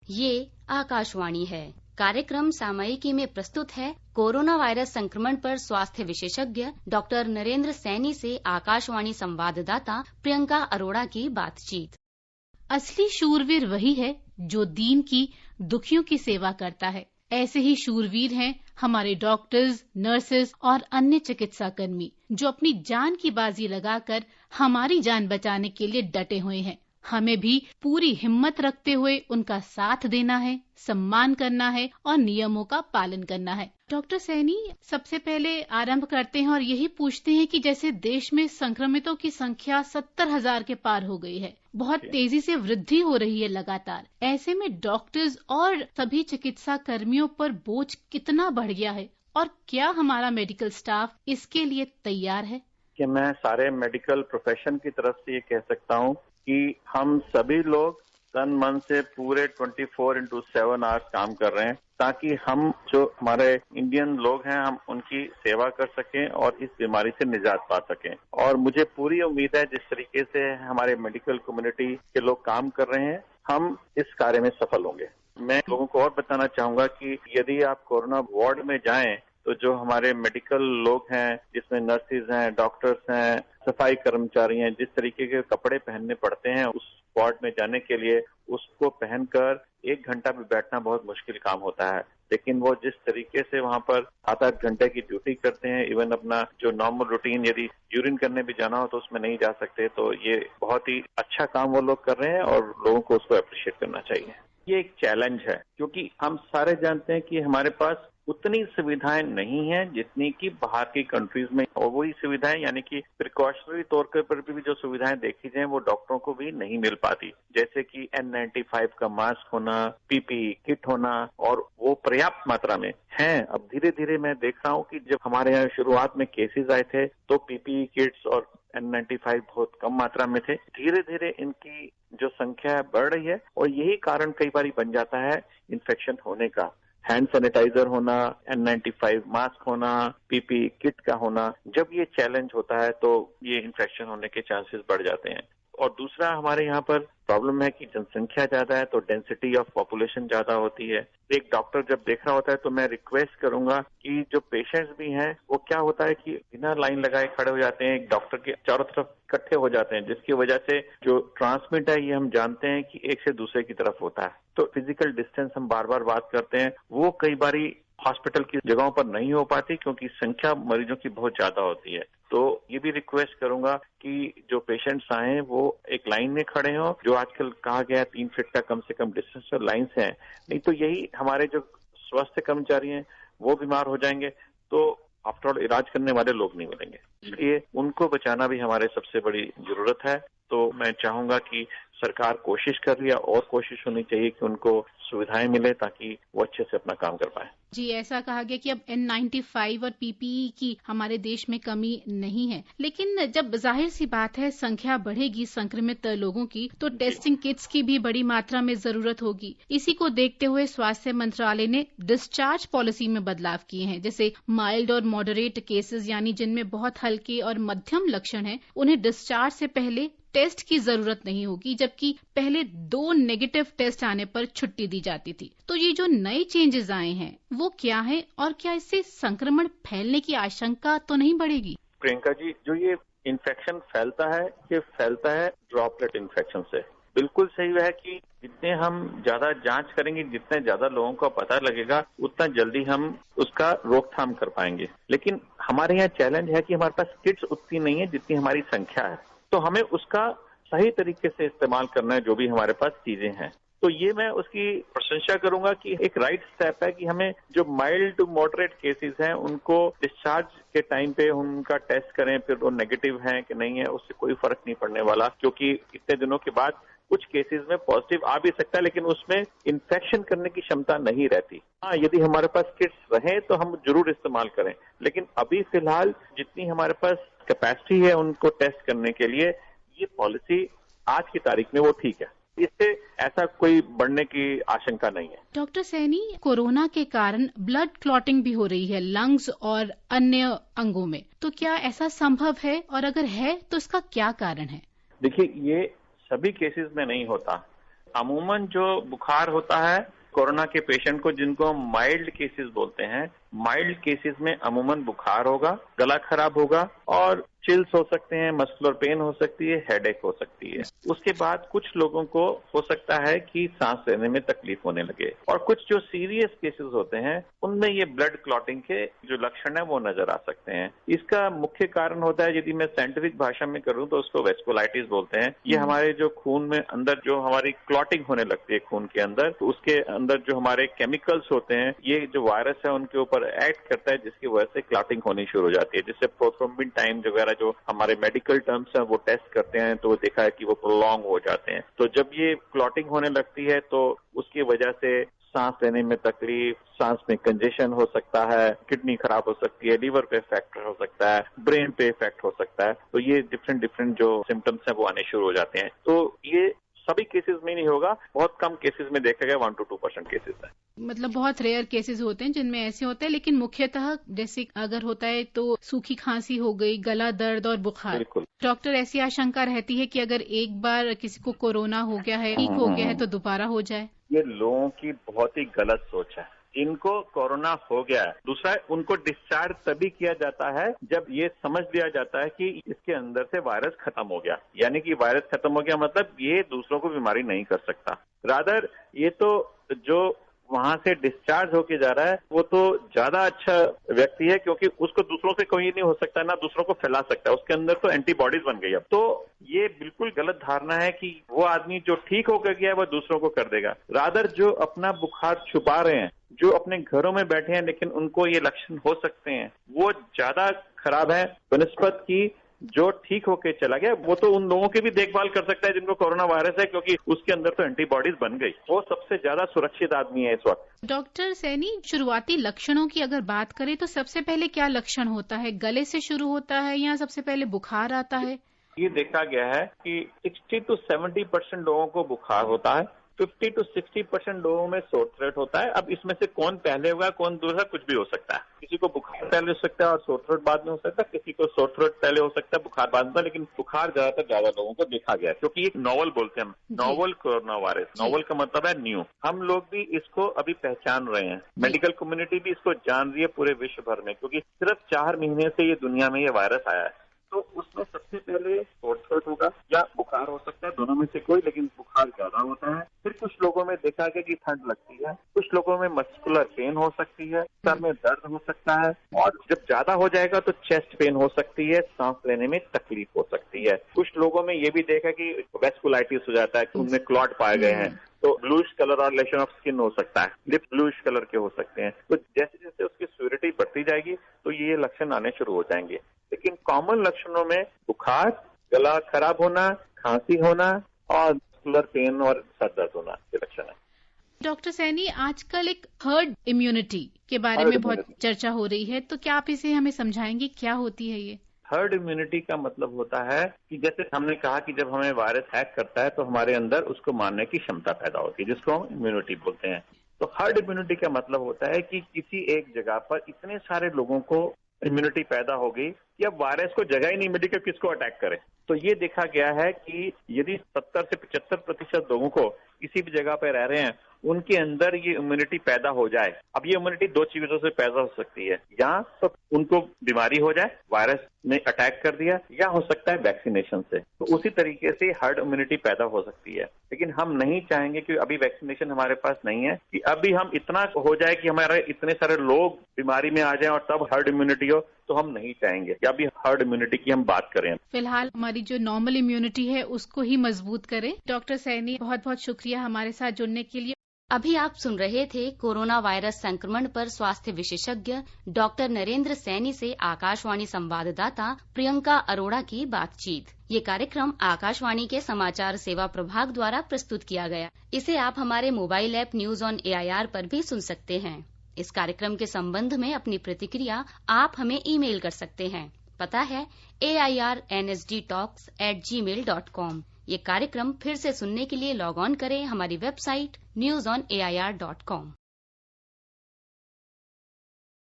ये आकाशवाणी है। कार्यक्रम सामयिकी में प्रस्तुत है कोरोना वायरस संक्रमण पर स्वास्थ्य विशेषज्ञ डॉक्टर नरेंद्र सैनी से आकाशवाणी संवाददाता प्रियंका अरोड़ा की बातचीत। असली शूरवीर वही है जो दीन की, दुखियों की सेवा करता है। ऐसे ही शूरवीर हैं हमारे डॉक्टर्स, नर्सेस और अन्य चिकित्सा कर्मी जो अपनी जान की बाजी लगाकर हमारी जान बचाने के लिए डटे हुए हैं। हमें भी पूरी हिम्मत रखते हुए उनका साथ देना है, सम्मान करना है और नियमों का पालन करना है। डॉक्टर सैनी, सबसे पहले आरंभ करते हैं और यही पूछते हैं कि जैसे देश में संक्रमितों की संख्या 70,000 के पार हो गई है, बहुत तेजी से वृद्धि हो रही है लगातार। ऐसे में डॉक्टर्स और सभी चिकित्सा कर्मियों पर बोझ कितना बढ़ गया है और क्या हमारा मेडिकल स्टाफ इसके लिए तैयार है? कि मैं सारे मेडिकल प्रोफेशन की तरफ से ये कह सकता हूँ कि हम सभी लोग तन मन से पूरे 24/7 आवर्स काम कर रहे हैं ताकि हम जो हमारे इंडियन लोग हैं हम उनकी सेवा कर सकें और इस बीमारी से निजात पा सकें। और मुझे पूरी उम्मीद है जिस तरीके से हमारे मेडिकल कम्युनिटी के लोग काम कर रहे हैं हम इस कार्य में सफल होंगे। मैं लोगों को और बताना चाहूंगा कि यदि आप कोरोना वार्ड में जाएं तो जो हमारे मेडिकल लोग हैं जिसमें नर्सेज हैं, डॉक्टर्स हैं, सफाई कर्मचारी हैं, जिस तरीके के कपड़े पहनने पड़ते हैं उस वार्ड में जाने के लिए, उसको पहनकर 1 घंटा भी बैठना बहुत मुश्किल काम होता है। लेकिन वो जिस तरीके से वहाँ पर 7-8 घंटे की ड्यूटी करते हैं, इवन अपना जो नॉर्मल रूटीन यदि यूरिन करने भी जाना हो तो उसमें नहीं जा सकते, तो ये बहुत ही अच्छा काम वो लोग कर रहे हैं और लोगों को उसको अप्रिशिएट करना चाहिए। ये एक चैलेंज है क्योंकि हम सारे जानते हैं कि हमारे पास उतनी सुविधाएं नहीं हैं जितनी कि बाहर की कंट्रीज में, और वही सुविधाएं यानी कि प्रिकॉशनरी तौर पर भी जो सुविधाएं देखी जाए वो डॉक्टरों को भी नहीं मिल पाती, जैसे कि N95 का मास्क होना, PPE किट होना, और वो पर्याप्त मात्रा में हैं। अब धीरे धीरे मैं देख रहा हूँ कि जब हमारे यहाँ शुरुआत में केसेस आए थे तो PPE किट्स और N95 बहुत कम मात्रा में थे। धीरे धीरे इनकी जो संख्या बढ़ रही है और यही कारण कई बार बन जाता है इन्फेक्शन होने का। हैंड सैनिटाइजर होना, N95 मास्क होना, PPE किट का होना, जब ये चैलेंज होता है तो ये इन्फेक्शन होने के चांसेस बढ़ जाते हैं। और दूसरा हमारे यहाँ पर प्रॉब्लम है कि जनसंख्या ज्यादा है तो डेंसिटी ऑफ पॉपुलेशन ज्यादा होती है। एक डॉक्टर जब देख रहा होता है तो मैं रिक्वेस्ट करूंगा कि जो पेशेंट्स भी हैं वो क्या होता है कि बिना लाइन लगाए खड़े हो जाते हैं, एक डॉक्टर के चारों तरफ इकट्ठे हो जाते हैं, जिसकी वजह से जो ट्रांसमिट है ये हम जानते हैं कि एक से दूसरे की तरफ होता है। तो फिजिकल डिस्टेंस हम बार बार बात करते हैं, वो कई बारी हॉस्पिटल की जगहों पर नहीं हो पाती क्योंकि संख्या मरीजों की बहुत ज्यादा होती है। तो ये भी रिक्वेस्ट करूंगा कि जो पेशेंट्स आए वो एक लाइन में खड़े हों, जो आजकल कहा गया है 3 फीट का कम से कम डिस्टेंस पर लाइन से हैं, नहीं तो यही हमारे जो स्वास्थ्य कर्मचारी हैं वो बीमार हो जाएंगे तो आफ्टर ऑल इलाज करने वाले लोग नहीं मिलेंगे। इसलिए उनको बचाना भी हमारे सबसे बड़ी जरूरत है। तो मैं चाहूंगा कि सरकार कोशिश कर रही है और कोशिश होनी चाहिए कि उनको सुविधाएं मिले ताकि वो अच्छे से अपना काम कर पाए। जी, ऐसा कहा गया कि अब N95 और PPE की हमारे देश में कमी नहीं है, लेकिन जब जाहिर सी बात है संख्या बढ़ेगी संक्रमित लोगों की तो टेस्टिंग किट्स की भी बड़ी मात्रा में जरूरत होगी। इसी को देखते हुए स्वास्थ्य मंत्रालय ने डिस्चार्ज पॉलिसी में बदलाव किए हैं। जैसे माइल्ड और मॉडरेट केसेस यानी जिनमें बहुत हल्के और मध्यम लक्षण हैं, उन्हें डिस्चार्ज से पहले टेस्ट की जरूरत नहीं होगी, जबकि पहले 2 नेगेटिव टेस्ट आने पर छुट्टी दी जाती थी। तो ये जो नए चेंजेस आए हैं वो क्या है और क्या इससे संक्रमण फैलने की आशंका तो नहीं बढ़ेगी? प्रियंका जी, जो ये इन्फेक्शन फैलता है ये फैलता है ड्रॉपलेट इन्फेक्शन से। बिल्कुल सही है कि जितने हम ज्यादा जांच करेंगे, जितने ज्यादा लोगों को पता लगेगा, उतना जल्दी हम उसका रोकथाम कर पाएंगे। लेकिन हमारे यहाँ चैलेंज है कि हमारे पास किट्स उतनी नहीं है जितनी हमारी संख्या है, तो हमें उसका सही तरीके से इस्तेमाल करना है जो भी हमारे पास चीजें हैं। तो ये मैं उसकी प्रशंसा करूंगा कि एक राइट स्टेप है कि हमें जो माइल्ड टू मॉडरेट केसेस हैं उनको डिस्चार्ज के टाइम पे उनका टेस्ट करें, फिर वो नेगेटिव हैं कि नहीं है उससे कोई फर्क नहीं पड़ने वाला, क्योंकि इतने दिनों के बाद कुछ केसेस में पॉजिटिव आ भी सकता है लेकिन उसमें इन्फेक्शन करने की क्षमता नहीं रहती। हाँ, यदि हमारे पास किट्स रहे तो हम जरूर इस्तेमाल करें, लेकिन अभी फिलहाल जितनी हमारे पास कैपेसिटी है उनको टेस्ट करने के लिए, ये पॉलिसी आज की तारीख में वो ठीक है। इससे ऐसा कोई बढ़ने की आशंका नहीं है। डॉक्टर सैनी, कोरोना के कारण ब्लड क्लॉटिंग भी हो रही है लंग्स और अन्य अंगों में, तो क्या ऐसा संभव है और अगर है तो इसका क्या कारण है? देखिए, ये सभी केसेस में नहीं होता। अमूमन जो बुखार होता है कोरोना के पेशेंट को, जिनको हम माइल्ड केसेस बोलते हैं, माइल्ड केसेस में अमूमन बुखार होगा, गला खराब होगा और चिल्स हो सकते हैं, मस्कुलर पेन हो सकती है, हेडेक हो सकती है। उसके बाद कुछ लोगों को हो सकता है कि सांस लेने में तकलीफ होने लगे और कुछ जो सीरियस केसेस होते हैं उनमें ये ब्लड क्लॉटिंग के जो लक्षण है वो नजर आ सकते हैं। इसका मुख्य कारण होता है, यदि मैं साइंटिफिक भाषा में करूं तो उसको वेस्कुलाइटिस बोलते हैं। ये हमारे जो खून में अंदर जो हमारी क्लॉटिंग होने लगती है खून के अंदर, तो उसके अंदर जो हमारे केमिकल्स होते हैं, ये जो वायरस है उनके ऊपर एक्ट करता है, जिसकी वजह से क्लॉटिंग होनी शुरू हो जाती है, जिससे प्रोथ्रोम्बिन टाइम वगैरह जो हमारे मेडिकल टर्म्स हैं वो टेस्ट करते हैं तो वो देखा है कि वो प्रोलॉन्ग हो जाते हैं। तो जब ये क्लॉटिंग होने लगती है तो उसकी वजह से सांस लेने में तकलीफ, सांस में कंजेशन हो सकता है, किडनी खराब हो सकती है, लीवर पे इफेक्ट हो सकता है, ब्रेन पे इफेक्ट हो सकता है। तो ये डिफरेंट जो सिम्टम्स हैं वो आने शुरू हो जाते हैं। तो ये सभी केसेस में नहीं होगा, बहुत कम केसेस में देखा गया 1 to 2% केसेस है। मतलब बहुत रेयर केसेस होते हैं जिनमें ऐसे होते हैं, लेकिन मुख्यतः जैसे अगर होता है तो सूखी खांसी हो गई, गला दर्द और बुखार। बिल्कुल। डॉक्टर, ऐसी आशंका रहती है कि अगर एक बार किसी को कोरोना हो गया है, ठीक हो गया है, तो दोबारा हो जाए। ये लोगों की बहुत ही गलत सोच है। जिनको कोरोना हो गया है, दूसरा उनको डिस्चार्ज तभी किया जाता है जब ये समझ लिया जाता है कि इसके अंदर से वायरस खत्म हो गया। यानी कि वायरस खत्म हो गया मतलब ये दूसरों को बीमारी नहीं कर सकता। रादर ये तो जो वहां से डिस्चार्ज होके जा रहा है वो तो ज्यादा अच्छा व्यक्ति है, क्योंकि उसको दूसरों से कोई नहीं हो सकता, ना दूसरों को फैला सकता है, उसके अंदर तो एंटीबॉडीज बन गई। अब तो ये बिल्कुल गलत धारणा है कि वो आदमी जो ठीक होकर गया है वो दूसरों को कर देगा। रादर जो अपना बुखार छुपा रहे हैं, जो अपने घरों में बैठे हैं लेकिन उनको ये लक्षण हो सकते हैं, वो ज्यादा खराब है बनिस्बत की जो ठीक होके चला गया। वो तो उन लोगों की भी देखभाल कर सकता है जिनको कोरोना वायरस है, क्योंकि उसके अंदर तो एंटीबॉडीज बन गई। वो सबसे ज्यादा सुरक्षित आदमी है इस वक्त। डॉक्टर सैनी, शुरुआती लक्षणों की अगर बात करें तो सबसे पहले क्या लक्षण होता है? गले से शुरू होता है या सबसे पहले बुखार आता है? ये देखा गया है कि 60 to 70% लोगों को बुखार होता है, 50 to 60% लोगों में सोर थ्रोट होता है। अब इसमें से कौन पहले होगा कौन दूसरा, कुछ भी हो सकता है। किसी को बुखार पहले हो सकता है और सोर थ्रोट बाद में हो सकता है, किसी को सोर थ्रोट पहले हो सकता है, बुखार बाद में। लेकिन बुखार ज्यादा लोगों को देखा गया है, क्योंकि एक नॉवल बोलते हैं हम, नॉवल कोरोना वायरस। नॉवल का मतलब है न्यू। हम लोग भी इसको अभी पहचान रहे हैं, मेडिकल कम्युनिटी भी इसको जान रही है पूरे विश्व भर में, क्योंकि सिर्फ 4 महीने से ये दुनिया में ये वायरस आया है। तो उसमें सबसे पहले सोर थ्रोट होगा या बुखार हो सकता है, दोनों में से कोई, लेकिन बुखार ज्यादा होता है। फिर कुछ लोगों में देखा गया कि ठंड लगती है, कुछ लोगों में मस्कुलर पेन हो सकती है, सर में दर्द हो सकता है, और जब ज्यादा हो जाएगा तो चेस्ट पेन हो सकती है, सांस लेने में तकलीफ हो सकती है। कुछ लोगों में ये भी देखा कि वेस्कुलाइटिस हो जाता है, खून में क्लॉट पाए गए हैं, तो ब्लूइश कलर और लेशन ऑफ स्किन हो सकता है, लिप ब्लूइश कलर के हो सकते हैं। तो जैसे जैसे उसकी सीवियरिटी बढ़ती जाएगी तो ये लक्षण आने शुरू हो जाएंगे। लेकिन कॉमन लक्षणों में बुखार, गला खराब होना, खांसी होना और मस्कुलर पेन और सर दर्द होना ये लक्षण है। डॉक्टर सैनी, आजकल एक हर्ड इम्यूनिटी के बारे में बहुत चर्चा हो रही है, तो क्या आप इसे हमें समझाएंगे, क्या होती है ये? हर्ड इम्यूनिटी का मतलब होता है कि जैसे हमने कहा कि जब हमें वायरस हैक करता है तो हमारे अंदर उसको मारने की क्षमता पैदा होती है, जिसको हम इम्यूनिटी बोलते हैं। तो हर्ड इम्यूनिटी का मतलब होता है कि किसी एक जगह पर इतने सारे लोगों को इम्यूनिटी पैदा हो गई कि अब वायरस को जगह ही नहीं मिली कि किसको अटैक करे। तो ये देखा गया है कि यदि 70 से 75% लोगों को किसी भी जगह पर रह रहे हैं उनके अंदर ये इम्यूनिटी पैदा हो जाए। अब ये इम्यूनिटी 2 चीजों से पैदा हो सकती है, या तो उनको बीमारी हो जाए, वायरस ने अटैक कर दिया, या हो सकता है वैक्सीनेशन से। तो उसी तरीके से हर्ड इम्यूनिटी पैदा हो सकती है। लेकिन हम नहीं चाहेंगे कि अभी वैक्सीनेशन हमारे पास नहीं है कि अभी हम इतना हो जाए कि हमारे इतने सारे लोग बीमारी में आ जाए और तब हर्ड इम्यूनिटी हो, तो हम नहीं चाहेंगे कि अभी हर्ड इम्यूनिटी की हम बात करें। फिलहाल हमारी जो नॉर्मल इम्यूनिटी है उसको ही मजबूत करें। डॉक्टर सैनी, बहुत बहुत शुक्रिया हमारे साथ जुड़ने के लिए। अभी आप सुन रहे थे कोरोना वायरस संक्रमण पर स्वास्थ्य विशेषज्ञ डॉक्टर नरेंद्र सैनी से आकाशवाणी संवाददाता प्रियंका अरोड़ा की बातचीत। ये कार्यक्रम आकाशवाणी के समाचार सेवा प्रभाग द्वारा प्रस्तुत किया गया। इसे आप हमारे mobile app news on AIR पर भी सुन सकते हैं। इस कार्यक्रम के संबंध में अपनी प्रतिक्रिया आप हमें ईमेल कर सकते हैं। पता है airnsdtalks@gmail.com। ये कार्यक्रम फिर से सुनने के लिए लॉग ऑन करें हमारी वेबसाइट newsonair.com।